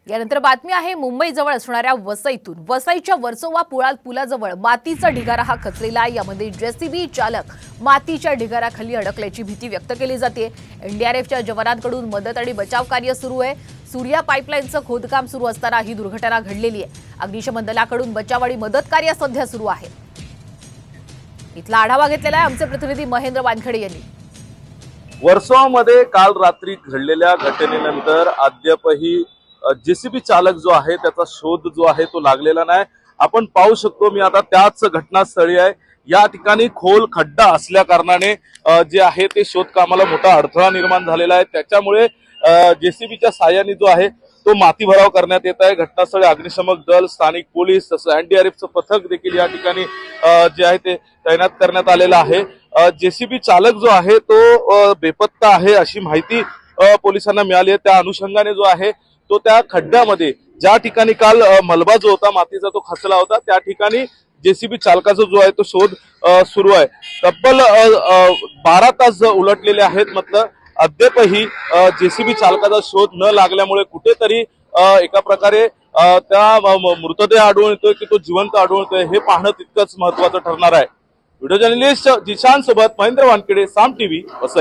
यानंतर बातमी आहे मुंबईजवळ असणाऱ्या वसईतून। वसईच्या वर्सोवा पुलाजवळ मातीचा ढिगारा हा खचलेला आहे। यामध्ये जेसीबी चालक मातीच्या ढिगाराखाली अडकल्याची भीती व्यक्त केली जाते। एनडीआरएफच्या जवानांकडून मदत आणि बचाव कार्य सुरू आहे। सूर्या पाईपलाईनचं खोदकाम सुरू असताना ही दुर्घटना घडलेली आहे। अग्निशमन दलाकडून बचाव आणि मदत कार्य सध्या सुरू आहे। इथला आढावा घेतलेला आहे आमचे प्रतिनिधी महेंद्र वानखेडे यांनी। वर्सोवामध्ये काल रात्री घडलेल्या घटनेनंतर अद्यापही जेसीबी चालक जो आहे त्याचा शोध जो आहे तो लागलेला नाही। आपण पाहू शकतो, मी आता त्याच घटनास्थळी आहे। या ठिकाणी खोल खड्डा असल्या कारणाने जे आहे ते शोध कामाला मोठा अडथळा निर्माण झालेला आहे। त्याच्यामुळे जेसीबीच्या साहाय्याने जो आहे तो माती भराव करण्यात येत आहे। घटनास्थळी अग्निशमक दल, स्थानिक पोलीस तसंच एनडीआरएफचं पथक देखील या ठिकाणी जे आहे ते तैनात करण्यात आलेलं आहे। जेसीबी चालक जो आहे तो बेपत्ता आहे अशी माहिती पोलिसांना मिळाली आहे। त्या अनुषंगाने जो आहे तो त्या खड्ड्यामध्ये ज्या ठिकाणी काल मलबा जो होता मातीचा तो खचला होता त्या ठिकाणी जेसीबी चालकाचा जो आहे तो शोध सुरू आहे। तब्बल 12 तास उलटलेले आहेत, मात्र अद्यापही जेसीबी चालकाचा शोध न लागल्यामुळे कुठेतरी एका प्रकारे त्या मृतदेह आढळून येतोय की तो जिवंत आढळून येतोय हे पाहणं तितकंच महत्त्वाचं ठरणार आहे। व्हिडिओ जर्नलिस्ट जिशान सोबत महेंद्र वानखेडे, साम टीव्ही, वसई।